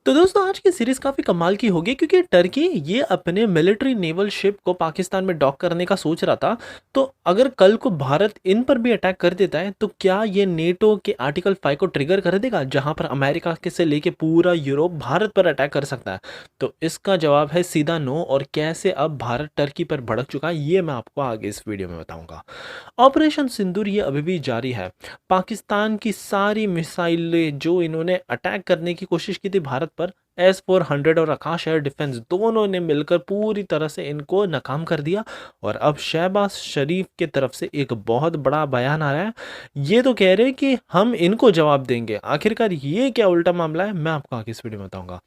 तो दोस्तों आज की सीरीज काफ़ी कमाल की होगी क्योंकि टर्की ये अपने मिलिट्री नेवल शिप को पाकिस्तान में डॉक करने का सोच रहा था। तो अगर कल को भारत इन पर भी अटैक कर देता है तो क्या ये नेटो के आर्टिकल 5 को ट्रिगर कर देगा, जहां पर अमेरिका के से लेके पूरा यूरोप भारत पर अटैक कर सकता है। तो इसका जवाब है सीधा नो। और कैसे अब भारत टर्की पर भड़क चुका है ये मैं आपको आगे इस वीडियो में बताऊंगा। ऑपरेशन सिंदूर ये अभी भी जारी है। पाकिस्तान की सारी मिसाइलें जो इन्होंने अटैक करने की कोशिश की थी भारत पर, S-400 और आकाश एयर डिफेंस दोनों ने मिलकर पूरी तरह से इनको नाकाम कर दिया। और अब शहबाज शरीफ की तरफ से एक बहुत बड़ा बयान आ रहा है। ये तो कह रहे हैं कि हम इनको जवाब देंगे। आखिरकार ये क्या उल्टा मामला है, मैं आपको आगे इस वीडियो में बताऊंगा।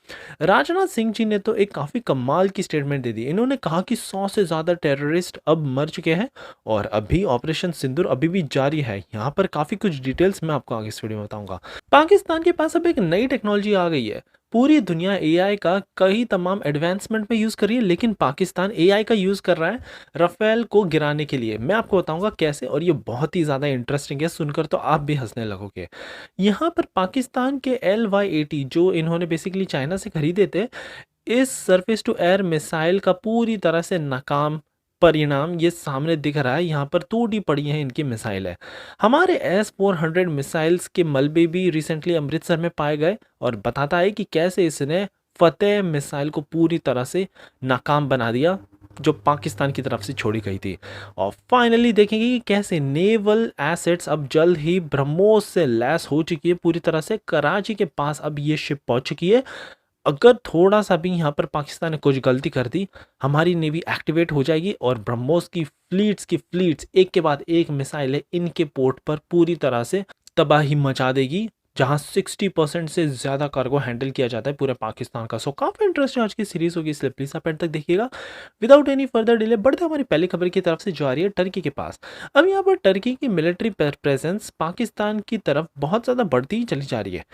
राजनाथ सिंह जी ने तो एक काफ़ी कमाल की स्टेटमेंट दे दी। इन्होंने कहा कि 100 से ज़्यादा टेररिस्ट अब मर चुके हैं और अभी ऑपरेशन सिंदूर अभी भी जारी है। यहाँ पर काफ़ी कुछ डिटेल्स मैं आपको आगे इस वीडियो में बताऊंगा। पाकिस्तान के पास अब एक नई टेक्नोलॉजी आ गई है। पूरी दुनिया एआई का कई तमाम एडवांसमेंट में यूज़ कर रही है, लेकिन पाकिस्तान एआई का यूज़ कर रहा है राफेल को गिराने के लिए। मैं आपको बताऊंगा कैसे, और ये बहुत ही ज़्यादा इंटरेस्टिंग है, सुनकर तो आप भी हंसने लगोगे। यहाँ पर पाकिस्तान के LY-80 जो इन्होंने बेसिकली चाइना से खरीदे थे, इस सरफेस टू एयर मिसाइल का पूरी तरह से नाकाम परिणाम ये सामने दिख रहा है। यहाँ पर टूटी पड़ी है इनकी मिसाइल है। हमारे S-400 मिसाइल्स के मलबे भी रिसेंटली अमृतसर में पाए गए और बताता है कि कैसे इसने फतेह मिसाइल को पूरी तरह से नाकाम बना दिया जो पाकिस्तान की तरफ से छोड़ी गई थी। और फाइनली देखेंगे कि कैसे नेवल एसेट्स अब जल्द ही ब्रह्मोस से लैस हो चुकी है। पूरी तरह से कराची के पास अब ये शिप पहुंच चुकी है। अगर थोड़ा सा भी यहाँ पर पाकिस्तान ने कुछ गलती कर दी, हमारी नेवी एक्टिवेट हो जाएगी और ब्रह्मोस की फ्लीट्स एक के बाद एक मिसाइलें इनके पोर्ट पर पूरी तरह से तबाही मचा देगी, जहां 60% से ज़्यादा कार्गो हैंडल किया जाता है पूरे पाकिस्तान का। सो काफ़ी इंटरेस्टिंग आज की सीरीज होगी, इसलिए प्लीज़ आप एंड तक देखिएगा। विदाउट एनी फर्दर डिले बढ़ते हैं हमारी पहली खबर की तरफ से, जो आ रही है टर्की के पास। अब यहाँ पर टर्की की मिलिट्री प्रेजेंस पाकिस्तान की तरफ बहुत ज़्यादा बढ़ती ही चली जा रही है।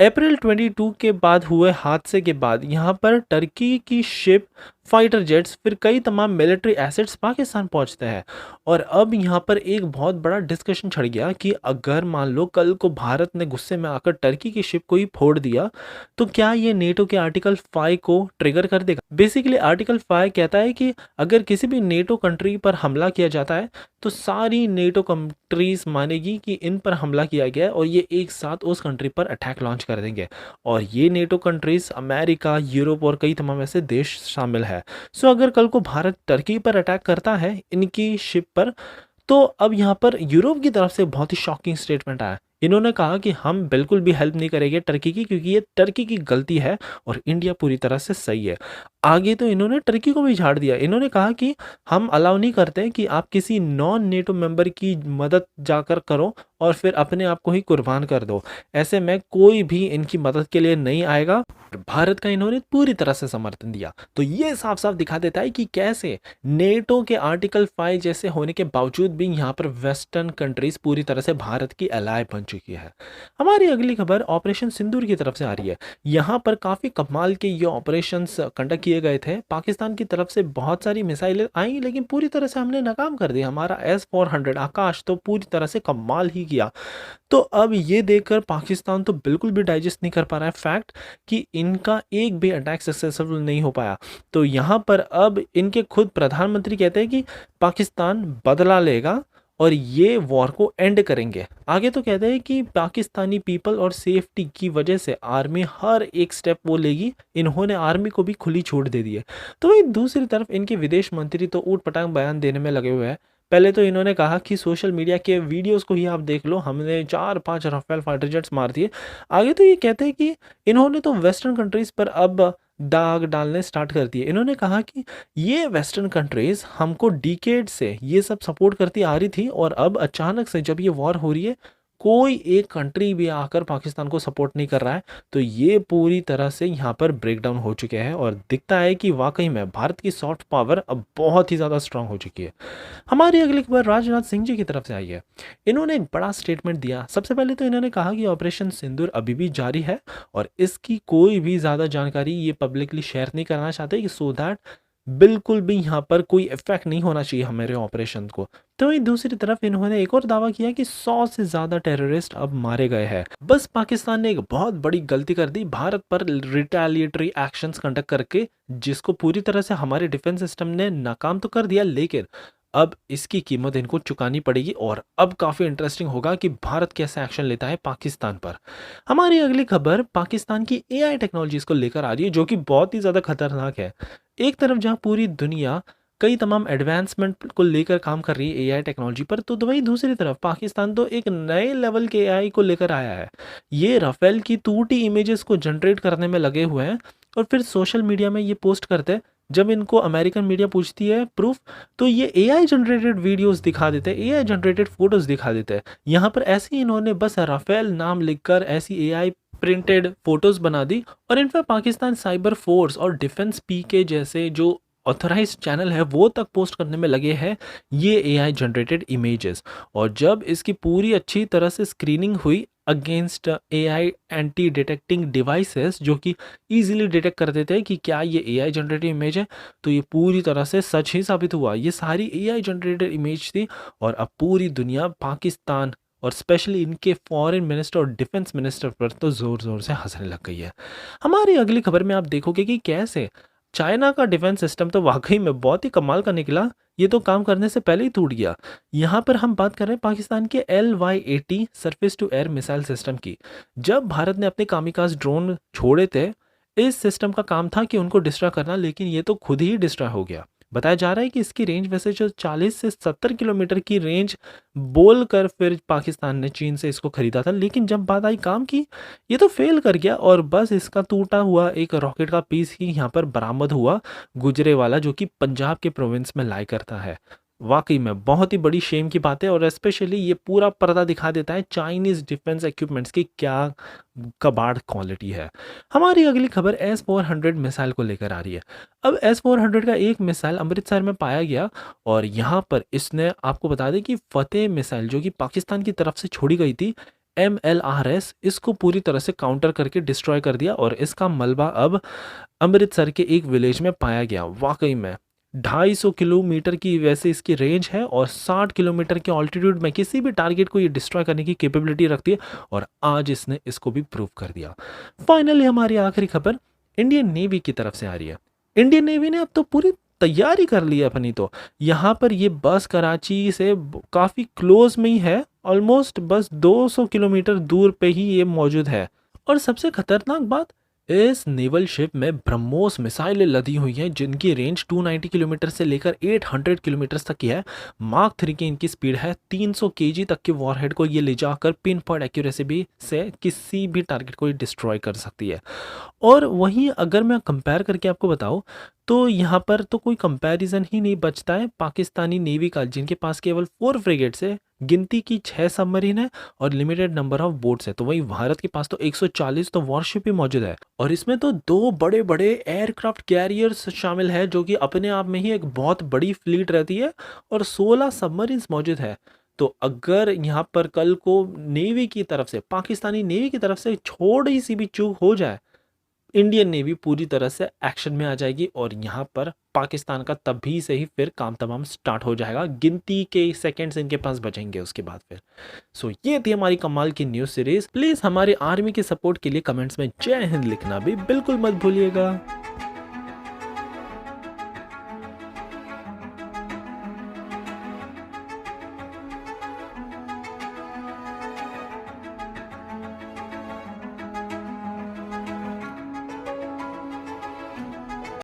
अप्रैल 22 के बाद हुए हादसे के बाद यहाँ पर टर्की की शिप, फाइटर जेट्स, फिर कई तमाम मिलिट्री एसेट्स पाकिस्तान पहुँचते हैं। और अब यहाँ पर एक बहुत बड़ा डिस्कशन छिड़ गया कि अगर मान लो कल को भारत ने गुस्से में आकर टर्की की शिप को ही फोड़ दिया तो क्या ये नेटो के आर्टिकल 5 को ट्रिगर कर देगा। बेसिकली आर्टिकल 5 कहता है कि अगर किसी भी नेटो कंट्री पर हमला किया जाता है तो सारी नेटो कंट्रीज मानेगी कि इन पर हमला किया गया है और ये एक साथ उस कंट्री पर अटैक लॉन्च कर देंगे। और ये नेटो कंट्रीज अमेरिका, यूरोप और कई तमाम ऐसे देश शामिल है। सो अगर कल को भारत टर्की पर अटैक करता है इनकी शिप पर, तो अब यहाँ पर यूरोप की तरफ से बहुत ही शॉकिंग स्टेटमेंट आया। इन्होंने कहा कि हम बिल्कुल भी हेल्प नहीं करेंगे टर्की की, क्योंकि ये टर्की की गलती है और इंडिया पूरी तरह से सही है। आगे तो इन्होंने टर्की को भी झाड़ दिया। इन्होंने कहा कि हम अलाउ नहीं करते कि आप किसी नॉन नेटो मेंबर की मदद जाकर करो और फिर अपने आप को ही कुर्बान कर दो। ऐसे में कोई भी इनकी मदद के लिए नहीं आएगा। भारत का इन्होंने पूरी तरह से समर्थन दिया। तो ये साफ साफ दिखा देता है कि कैसे नेटो के आर्टिकल 5 जैसे होने के बावजूद भी यहाँ पर वेस्टर्न कंट्रीज पूरी तरह से भारत की एलाय बन चुकी है। हमारी अगली खबर ऑपरेशन सिंदूर की तरफ से आ रही है। यहाँ पर काफ़ी कमाल के ये ऑपरेशंस कंडक्ट किए गए थे। पाकिस्तान की तरफ से बहुत सारी मिसाइलें आई लेकिन पूरी तरह से हमने नाकाम कर दिया। हमारा S-400 आकाश तो पूरी तरह से कमाल ही किया। तो अब ये देखकर पाकिस्तान तो बिल्कुल भी डाइजेस्ट नहीं कर पा रहा है फैक्ट कि इनका एक भी अटैक सक्सेसफुल नहीं हो पाया। तो यहाँ पर अब इनके खुद प्रधानमंत्री कहते हैं कि पाकिस्तान बदला लेगा और ये वॉर को एंड करेंगे। आगे तो कहते हैं कि पाकिस्तानी पीपल और सेफ्टी की वजह से आर्मी हर एक स्टेप वो लेगी। इन्होंने आर्मी को भी खुली छूट दे दी है। तो वही दूसरी तरफ इनके विदेश मंत्री तो ऊट पटांग बयान देने में लगे हुए हैं। पहले तो इन्होंने कहा कि सोशल मीडिया के वीडियोस को ही आप देख लो, हमने 4-5 राफेल फाइटर जेट्स मार दिए। आगे तो ये कहते हैं कि इन्होंने तो वेस्टर्न कंट्रीज पर अब दाग डालने स्टार्ट कर दिए। इन्होंने कहा कि ये वेस्टर्न कंट्रीज हमको डिकेड से ये सब सपोर्ट करती आ रही थी और अब अचानक से जब ये वॉर हो रही है कोई एक कंट्री भी आकर पाकिस्तान को सपोर्ट नहीं कर रहा है। तो ये पूरी तरह से यहाँ पर ब्रेकडाउन हो चुके हैं और दिखता है कि वाकई में भारत की सॉफ्ट पावर अब बहुत ही ज़्यादा स्ट्रांग हो चुकी है। हमारी अगली खबर राजनाथ सिंह जी की तरफ से आई है। इन्होंने एक बड़ा स्टेटमेंट दिया। सबसे पहले तो इन्होंने कहा कि ऑपरेशन सिंदूर अभी भी जारी है और इसकी कोई भी ज़्यादा जानकारी ये पब्लिकली शेयर नहीं करना चाहते कि सो दैट बिल्कुल भी यहाँ पर कोई इफ़ेक्ट नहीं होना चाहिए हमारे ऑपरेशन को। तो वहीं दूसरी तरफ इन्होंने एक और दावा किया कि 100 से ज़्यादा टेररिस्ट अब मारे गए हैं। बस पाकिस्तान ने एक बहुत बड़ी गलती कर दी भारत पर रिटेलिएटरी एक्शंस कंडक्ट करके, जिसको पूरी तरह से हमारे डिफेंस सिस्टम ने नाकाम तो कर दिया, लेकिन अब इसकी कीमत इनको चुकानी पड़ेगी। और अब काफ़ी इंटरेस्टिंग होगा कि भारत कैसे एक्शन लेता है पाकिस्तान पर। हमारी अगली खबर पाकिस्तान की एआई टेक्नोलॉजीज को लेकर आ रही है, जो कि बहुत ही ज़्यादा खतरनाक है। एक तरफ जहाँ पूरी दुनिया कई तमाम एडवांसमेंट को लेकर काम कर रही है एआई टेक्नोलॉजी पर, तो वहीं दूसरी तरफ पाकिस्तान तो एक नए लेवल के एआई को लेकर आया है। ये राफेल की टूटी इमेजेस को जनरेट करने में लगे हुए हैं और फिर सोशल मीडिया में ये पोस्ट करते हैं। जब इनको अमेरिकन मीडिया पूछती है प्रूफ, तो ये एआई जनरेटेड वीडियोस दिखा देते हैं, एआई जनरेटेड फोटोज दिखा देते हैं। यहाँ पर ऐसे ही इन्होंने बस राफेल नाम लिखकर ऐसी एआई प्रिंटेड फोटोज बना दी। और इनफैक्ट पाकिस्तान साइबर फोर्स और डिफेंस पीके जैसे जो ऑथराइज्ड चैनल है वो तक पोस्ट करने में लगे हैं ये एआई जनरेटेड इमेजेस। और जब इसकी पूरी अच्छी तरह से स्क्रीनिंग हुई against AI anti detecting devices, जो कि इजीली डिटेक्ट कर देते हैं कि क्या ये एआई जनरेटेड इमेज है, तो ये पूरी तरह से सच ही साबित हुआ। ये सारी एआई जनरेटेड इमेज थी। और अब पूरी दुनिया पाकिस्तान और स्पेशली इनके फॉरेन मिनिस्टर और डिफेंस मिनिस्टर पर तो ज़ोर ज़ोर से हंसने लग गई है। हमारी अगली खबर में आप देखोगे कि कैसे चाइना का डिफेंस सिस्टम तो वाकई में बहुत ही कमाल का निकला। ये तो काम करने से पहले ही टूट गया। यहाँ पर हम बात कर रहे हैं पाकिस्तान के LY-80 surface to air missile system की। जब भारत ने अपने कामिकाज ड्रोन छोड़े थे, इस सिस्टम का काम था कि उनको डिस्ट्रॉय करना, लेकिन ये तो खुद ही डिस्ट्रॉय हो गया। बताया जा रहा है कि इसकी रेंज वैसे जो 40 से 70 किलोमीटर की रेंज बोलकर फिर पाकिस्तान ने चीन से इसको खरीदा था, लेकिन जब बात आई काम की, ये तो फेल कर गया। और बस इसका टूटा हुआ एक रॉकेट का पीस ही यहाँ पर बरामद हुआ, गुजरेवाला, जो कि पंजाब के प्रोविंस में लाई करता है। वाकई में बहुत ही बड़ी शेम की बात है। और स्पेशली ये पूरा पर्दा दिखा देता है चाइनीज डिफेंस इक्विपमेंट्स की क्या कबाड़ क्वालिटी है। हमारी अगली खबर S-400 मिसाइल को लेकर आ रही है। अब S-400 का एक मिसाइल अमृतसर में पाया गया और यहाँ पर इसने, आपको बता दें कि फतेह मिसाइल जो कि पाकिस्तान की तरफ से छोड़ी गई थी, MLRS, इसको पूरी तरह से काउंटर करके डिस्ट्रॉय कर दिया। और इसका मलबा अब अमृतसर के एक विलेज में पाया गया। वाकई में 250 किलोमीटर की वैसे इसकी रेंज है और 60 किलोमीटर के ऑल्टीट्यूड में किसी भी टारगेट को ये डिस्ट्रॉय करने की कैपेबिलिटी रखती है। और आज इसने इसको भी प्रूव कर दिया। फाइनली हमारी आखिरी खबर इंडियन नेवी की तरफ से आ रही है। इंडियन नेवी ने अब तो पूरी तैयारी कर ली है अपनी। तो यहाँ पर ये बस कराची से काफ़ी क्लोज में ही है, ऑलमोस्ट बस 200 किलोमीटर दूर पे ही ये मौजूद है। और सबसे खतरनाक बात, इस नेवल शिप में ब्रह्मोस मिसाइलें लदी हुई हैं जिनकी रेंज 290 किलोमीटर से लेकर 800 किलोमीटर तक की है। मार्क 3 की इनकी स्पीड है। 300 केजी तक के वॉरहेड को ये ले जाकर पिन पॉइंट एक्यूरेसी भी से किसी भी टारगेट को डिस्ट्रॉय कर सकती है। और वहीं अगर मैं कंपेयर करके आपको बताऊं, तो यहाँ पर तो कोई कंपैरिजन ही नहीं बचता है पाकिस्तानी नेवी का, जिनके पास केवल 4 फ्रिगेट्स है, गिनती की 6 सबमरीन है और लिमिटेड नंबर ऑफ बोट्स है। तो वहीं भारत के पास तो 140 तो वॉरशिप भी मौजूद है। और इसमें तो 2 बड़े बड़े एयरक्राफ्ट कैरियर्स शामिल है, जो कि अपने आप में ही एक बहुत बड़ी फ्लीट रहती है। और 16 सबमरीन्स मौजूद है। तो अगर यहाँ पर कल को नेवी की तरफ से, पाकिस्तानी नेवी की तरफ से थोड़ी सी भी चूक हो जाए, इंडियन नेवी पूरी तरह से एक्शन में आ जाएगी। और यहाँ पर पाकिस्तान का तभी से ही फिर काम तमाम स्टार्ट हो जाएगा। गिनती के सेकंड्स इनके पास बचेंगे उसके बाद फिर। सो ये थी हमारी कमाल की न्यूज़ सीरीज। प्लीज़ हमारी आर्मी के सपोर्ट के लिए कमेंट्स में जय हिंद लिखना भी बिल्कुल मत भूलिएगा।